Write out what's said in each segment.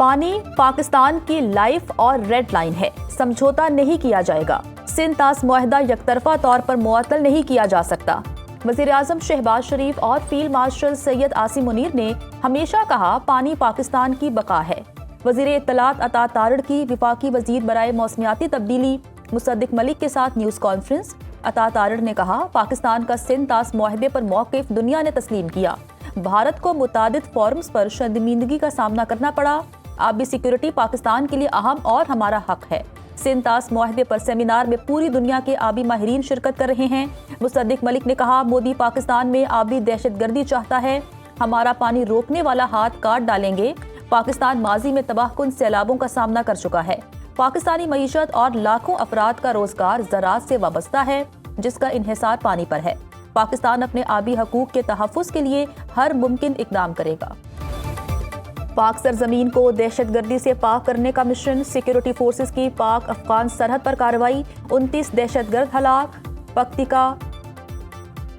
پانی پاکستان کی لائف اور ریڈ لائن ہے، سمجھوتا نہیں کیا جائے گا۔ سندھ طاس معاہدہ یک طرفہ طور پر معطل نہیں کیا جا سکتا۔ وزیر اعظم شہباز شریف اور فیلڈ مارشل سید عاصم منیر نے ہمیشہ کہا پانی پاکستان کی بقا ہے۔ وزیر اطلاعات عطا تارڑ کی وفاقی وزیر برائے موسمیاتی تبدیلی مصدق ملک کے ساتھ نیوز کانفرنس۔ عطا تارڑ نے کہا پاکستان کا سندھ طاس معاہدے پر موقف دنیا نے تسلیم کیا۔ بھارت کو متعدد فورمز پر شرمندگی کا سامنا کرنا پڑا۔ آبی سیکورٹی پاکستان کے لیے اہم اور ہمارا حق ہے۔ سندھ طاس معاہدے پر سیمینار میں پوری دنیا کے آبی ماہرین شرکت کر رہے ہیں۔ مصدق ملک نے کہا مودی پاکستان میں آبی دہشت گردی چاہتا ہے، ہمارا پانی روکنے والا ہاتھ کاٹ ڈالیں گے۔ پاکستان ماضی میں تباہ کن سیلابوں کا سامنا کر چکا ہے۔ پاکستانی معیشت اور لاکھوں افراد کا روزگار زراعت سے وابستہ ہے، جس کا انحصار پانی پر ہے۔ پاکستان اپنے آبی حقوق کے تحفظ کے لیے ہر ممکن اقدام کرے گا۔ پاک سرزمین کو دہشت گردی سے پاک کرنے کا مشن، سیکورٹی فورسز کی پاک افغان سرحد پر کارروائی، 29 دہشت گرد ہلاک،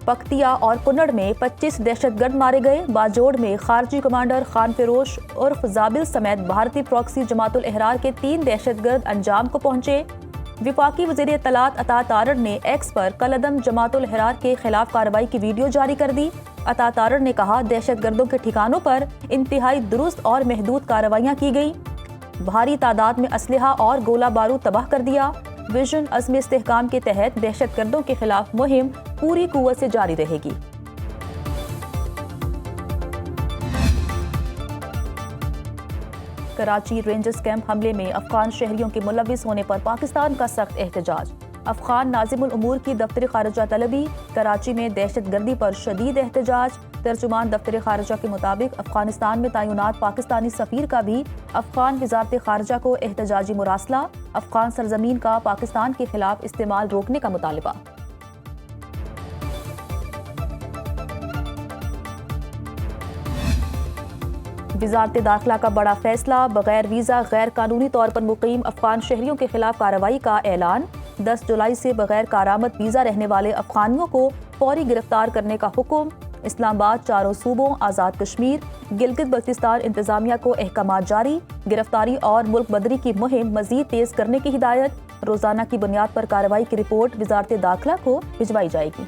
پکتیا اور کنڑ میں 25 دہشت گرد مارے گئے۔ باجوڑ میں خارجی کمانڈر خان فیروش عرف زابل سمیت بھارتی پراکسی جماعت الاحرار کے 3 دہشت گرد انجام کو پہنچے۔ وفاقی وزیر اطلاعات عطا تارڑ نے ایکس پر کالعدم جماعت الاحرار کے خلاف کارروائی کی ویڈیو جاری کر دی۔ عطا تارڑ نے کہا دہشت گردوں کے ٹھکانوں پر انتہائی درست اور محدود کارروائیاں کی گئیں، بھاری تعداد میں اسلحہ اور گولہ بارود تباہ کر دیا۔ ویژن عزم استحکام کے تحت دہشت گردوں کے خلاف مہم پوری قوت سے جاری رہے گی۔ کراچی رینجرز کیمپ حملے میں افغان شہریوں کے ملوث ہونے پر پاکستان کا سخت احتجاج۔ افغان ناظم الامور کی دفتر خارجہ طلبی، کراچی میں دہشت گردی پر شدید احتجاج۔ ترجمان دفتر خارجہ کے مطابق افغانستان میں تعینات پاکستانی سفیر کا بھی افغان وزارت خارجہ کو احتجاجی مراسلہ، افغان سرزمین کا پاکستان کے خلاف استعمال روکنے کا مطالبہ۔ وزارت داخلہ کا بڑا فیصلہ، بغیر ویزا غیر قانونی طور پر مقیم افغان شہریوں کے خلاف کارروائی کا اعلان۔ 10 جولائی سے بغیر کارآمد ویزا رہنے والے افغانیوں کو فوری گرفتار کرنے کا حکم۔ اسلام آباد، چاروں صوبوں، آزاد کشمیر، گلگت بلتستان انتظامیہ کو احکامات جاری، گرفتاری اور ملک بدری کی مہم مزید تیز کرنے کی ہدایت۔ روزانہ کی بنیاد پر کارروائی کی رپورٹ وزارت داخلہ کو بھجوائی جائے گی۔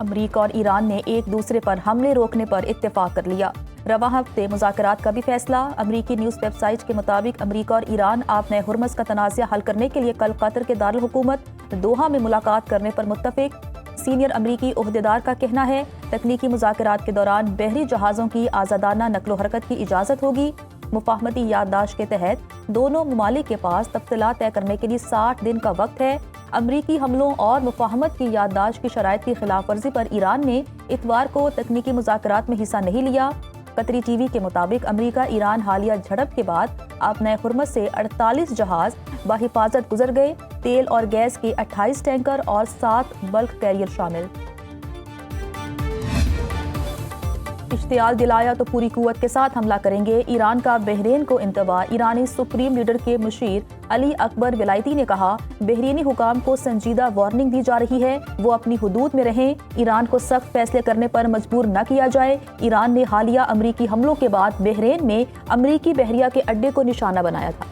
امریکہ اور ایران نے ایک دوسرے پر حملے روکنے پر اتفاق کر لیا۔ رواں ہفتے مذاکرات کا بھی فیصلہ۔ امریکی نیوز ویب سائٹ کے مطابق امریکہ اور ایران آب نئے ہرمز کا تنازع حل کرنے کے لیے کل قطر کے دارالحکومت دوحہ میں ملاقات کرنے پر متفق۔ سینئر امریکی عہدیدار کا کہنا ہے تکنیکی مذاکرات کے دوران بحری جہازوں کی آزادانہ نقل و حرکت کی اجازت ہوگی۔ مفاہمتی یادداشت کے تحت دونوں ممالک کے پاس تفصیلات طے کرنے کے لیے 60 دن کا وقت ہے۔ امریکی حملوں اور مفاہمت کی یادداشت کی شرائط کی خلاف ورزی پر ایران نے اتوار کو تکنیکی مذاکرات میں حصہ نہیں لیا۔ قطری ٹی وی کے مطابق امریکہ ایران حالیہ جھڑپ کے بعد آب نئے ہرمز سے 48 جہاز بحفاظت گزر گئے، تیل اور گیس کے 28 ٹینکر اور 7 بلک کیریئر شامل۔ اشتعال دلایا تو پوری قوت کے ساتھ حملہ کریں گے، ایران کا بحرین کو انتباہ۔ ایرانی سپریم لیڈر کے مشیر علی اکبر ولایتی نے کہا بحرینی حکام کو سنجیدہ وارننگ دی جا رہی ہے، وہ اپنی حدود میں رہیں، ایران کو سخت فیصلے کرنے پر مجبور نہ کیا جائے۔ ایران نے حالیہ امریکی حملوں کے بعد بحرین میں امریکی بحریہ کے اڈے کو نشانہ بنایا تھا۔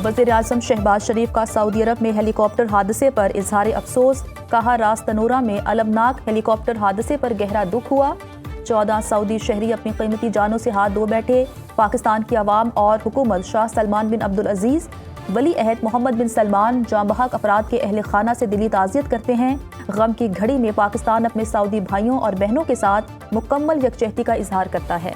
وزیر اعظم شہباز شریف کا سعودی عرب میں ہیلی کاپٹر حادثے پر اظہار افسوس، کہا راس تنورہ میں المناک ہیلی کاپٹر حادثے پر گہرا دکھ ہوا، 14 سعودی شہری اپنی قیمتی جانوں سے ہاتھ دھو بیٹھے۔ پاکستان کی عوام اور حکومت شاہ سلمان بن عبدالعزیز ولی عہد محمد بن سلمان جاں بحق افراد کے اہل خانہ سے دلی تعزیت کرتے ہیں۔ غم کی گھڑی میں پاکستان اپنے سعودی بھائیوں اور بہنوں کے ساتھ مکمل یکجہتی کا اظہار کرتا ہے۔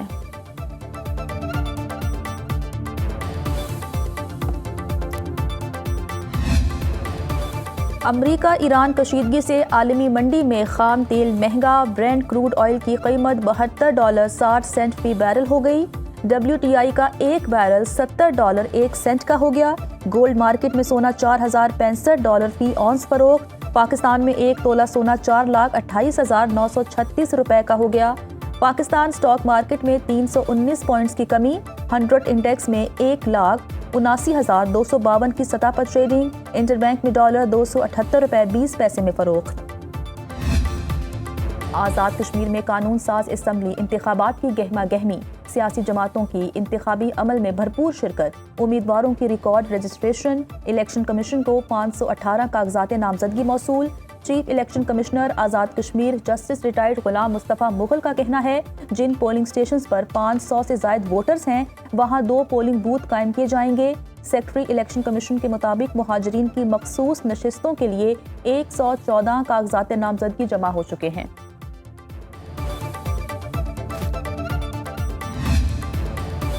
امریکہ ایران کشیدگی سے عالمی منڈی میں خام تیل مہنگا، برینٹ کروڈ آئل کی قیمت $72.60 فی بیرل ہو گئی۔ WTI کا ایک بیرل $70.01 کا ہو گیا۔ گولڈ مارکیٹ میں سونا $4065 فی اونس فروخت۔ پاکستان میں ایک تولہ سونا 4,28,936 روپے کا ہو گیا۔ پاکستان سٹاک مارکیٹ میں 319 پوائنٹس کی کمی، 100 انڈیکس میں 1,79,252 کی سطح پر ٹریڈنگ، انٹر بینک میں ڈالر 278.20 میں فروخت۔ آزاد کشمیر میں قانون ساز اسمبلی انتخابات کی گہما گہمی، سیاسی جماعتوں کی انتخابی عمل میں بھرپور شرکت، امیدواروں کی ریکارڈ رجسٹریشن، الیکشن کمیشن کو 518 کاغذات نامزدگی موصول۔ Chief election commissioner Azad Kashmir justice retired Ghulam Mustafa Mughal کا کہنا ہے جن پولنگ سٹیشنز پر 500 سے زائد ووٹرز ہیں وہاں 2 پولنگ بوتھ قائم کیے جائیں گے۔ سیکٹری الیکشن کمیشن کے مطابق مہاجرین کی مخصوص نشستوں کے لیے 114 کاغذات نامزدگی جمع ہو چکے ہیں۔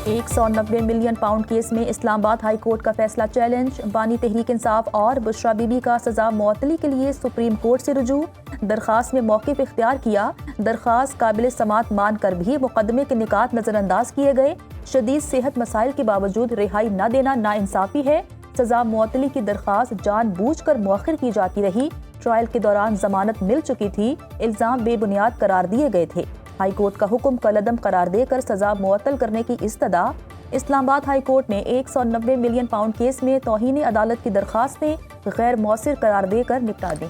£190 ملین کیس میں اسلام آباد ہائی کورٹ کا فیصلہ چیلنج، بانی تحریک انصاف اور بشرا بی بی کا سزا معطلی کے لیے سپریم کورٹ سے رجوع، درخواست میں موقف اختیار کیا، درخواست قابل سماعت مان کر بھی مقدمے کے نکات نظر انداز کیے گئے، شدید صحت مسائل کے باوجود رہائی نہ دینا ناانصافی ہے، سزا معطلی کی درخواست جان بوجھ کر مؤخر کی جاتی رہی، ٹرائل کے دوران ضمانت مل چکی تھی، الزام بے بنیاد قرار دیے گئے تھے، ہائی کورٹ کا حکم کالعدم قرار دے کر سزا معطل کرنے کی استدعا، اسلام آباد ہائی کورٹ نے £190 ملین کیس میں توہین عدالت کی درخواستیں غیر مؤثر قرار دے کر نپٹا دیں۔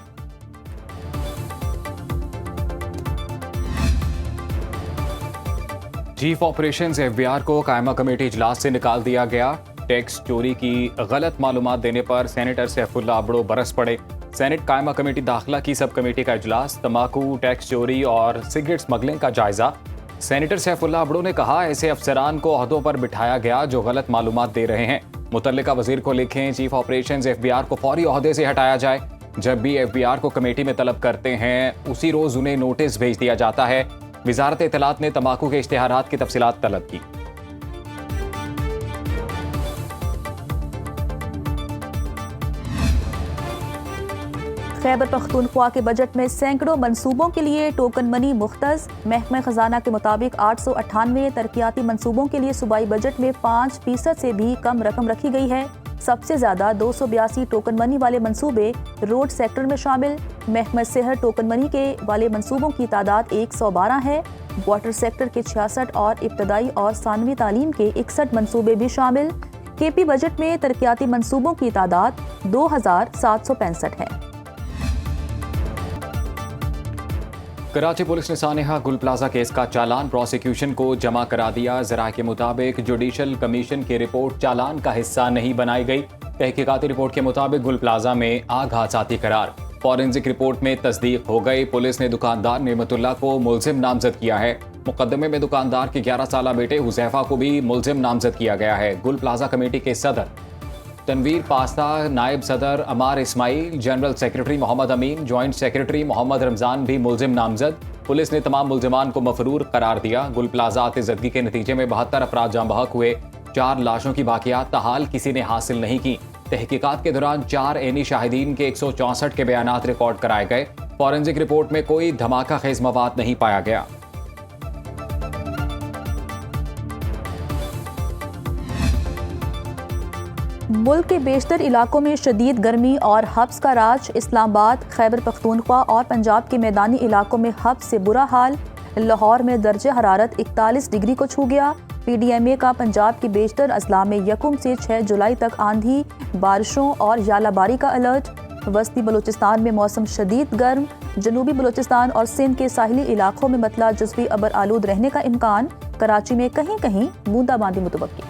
چیف آپریشنز FBR کو قائمہ کمیٹی اجلاس سے نکال دیا گیا، ٹیکس چوری کی غلط معلومات دینے پر سینیٹر سیف اللہ ابڑو برس پڑے، سینٹ قائمہ کمیٹی داخلہ کی سب کمیٹی کا اجلاس، تمباکو، ٹیکس چوری اور سگریٹ اسمگلنگ کا جائزہ، سینیٹر سیف اللہ ابڑو نے کہا ایسے افسران کو عہدوں پر بٹھایا گیا جو غلط معلومات دے رہے ہیں، متعلقہ وزیر کو لکھیں چیف آپریشنز FBR کو فوری عہدے سے ہٹایا جائے، جب بھی FBR کو کمیٹی میں طلب کرتے ہیں اسی روز انہیں نوٹس بھیج دیا جاتا ہے۔ وزارت اطلاعات نے تمباکو کے اشتہارات کی تفصیلات طلب کی۔ خیبر پختونخوا کے بجٹ میں سینکڑوں منصوبوں کے لیے ٹوکن منی مختص، محکمہ خزانہ کے مطابق 898 ترقیاتی منصوبوں کے لیے صوبائی بجٹ میں 5% سے بھی کم رقم رکھی گئی ہے۔ سب سے زیادہ 282 ٹوکن منی والے منصوبے روڈ سیکٹر میں شامل، محکمہ صحت ٹوکن منی کے والے منصوبوں کی تعداد 112 ہے، واٹر سیکٹر کے 66 اور ابتدائی اور ثانوی تعلیم کے 61 منصوبے بھی شامل۔ KP بجٹ میں ترقیاتی منصوبوں کی تعداد 2765 ہے۔ کراچی پولیس نے سانحہ گل پلازہ کیس کا چالان پروسیکیوشن کو جمع کرا دیا، ذرائع کے مطابق جوڈیشل کمیشن کی رپورٹ چالان کا حصہ نہیں بنائی گئی، تحقیقاتی رپورٹ کے مطابق گل پلازہ میں آگ حادثاتی قرار، فورینزک رپورٹ میں تصدیق ہو گئی، پولیس نے دکاندار نعمت اللہ کو ملزم نامزد کیا ہے، مقدمے میں دکاندار کے 11 سالہ بیٹے حذیفہ کو بھی ملزم نامزد کیا گیا ہے۔ گل پلازہ کمیٹی کے صدر تنویر پاستہ، نائب صدر عمار اسماعیل، جنرل سیکرٹری محمد امین، جوائنٹ سیکرٹری محمد رمضان بھی ملزم نامزد، پولیس نے تمام ملزمان کو مفرور قرار دیا۔ گل پلازہ آتشزدگی کے نتیجے میں 72 افراد جاں بحق ہوئے، 4 لاشوں کی باقیات تاحال کسی نے حاصل نہیں کی، تحقیقات کے دوران 4 عینی شاہدین کے 164 کے بیانات ریکارڈ کرائے گئے، فورینزک رپورٹ میں کوئی دھماکہ خیز مواد نہیں پایا گیا۔ ملک کے بیشتر علاقوں میں شدید گرمی اور حبس کا راج، اسلام آباد، خیبر پختونخوا اور پنجاب کے میدانی علاقوں میں حبس سے برا حال، لاہور میں درجہ حرارت 41 ڈگری کو چھو گیا۔ PDMA کا پنجاب کے بیشتر اضلاع میں 1 سے 6 جولائی تک آندھی، بارشوں اور ژالہ باری کا الرٹ۔ وسطی بلوچستان میں موسم شدید گرم، جنوبی بلوچستان اور سندھ کے ساحلی علاقوں میں مطلع جزوی ابر آلود رہنے کا امکان، کراچی میں کہیں کہیں بوندا باندی متوقع۔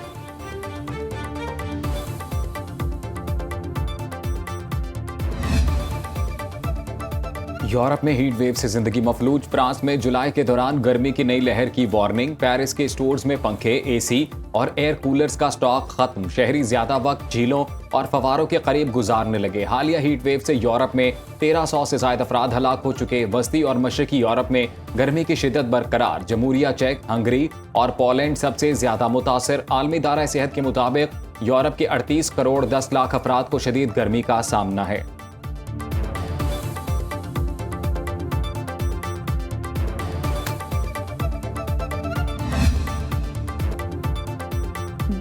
یورپ میں ہیٹ ویو سے زندگی مفلوج، فرانس میں جولائی کے دوران گرمی کی نئی لہر کی وارننگ، پیرس کے اسٹورز میں پنکھے، AC اور ایئر کولرز کا سٹاک ختم، شہری زیادہ وقت جھیلوں اور فواروں کے قریب گزارنے لگے۔ حالیہ ہیٹ ویو سے یورپ میں 1300 سے زائد افراد ہلاک ہو چکے، وسطی اور مشرقی یورپ میں گرمی کی شدت برقرار، جمہوریہ چیک، ہنگری اور پولینڈ سب سے زیادہ متاثر۔ عالمی ادارہ صحت کے مطابق یورپ کے 38 کروڑ 10 لاکھ افراد کو شدید گرمی کا سامنا ہے۔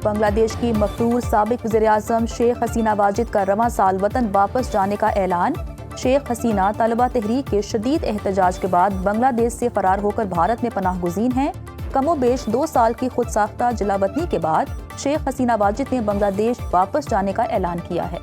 بنگلہ دیش کی مقتول سابق وزیر اعظم شیخ حسینہ واجد کا رواں سال وطن واپس جانے کا اعلان، شیخ حسینہ طلبہ تحریک کے شدید احتجاج کے بعد بنگلہ دیش سے فرار ہو کر بھارت میں پناہ گزین ہیں۔ کم و بیش 2 سال کی خود ساختہ جلا وطنی کے بعد شیخ حسینہ واجد نے بنگلہ دیش واپس جانے کا اعلان کیا ہے۔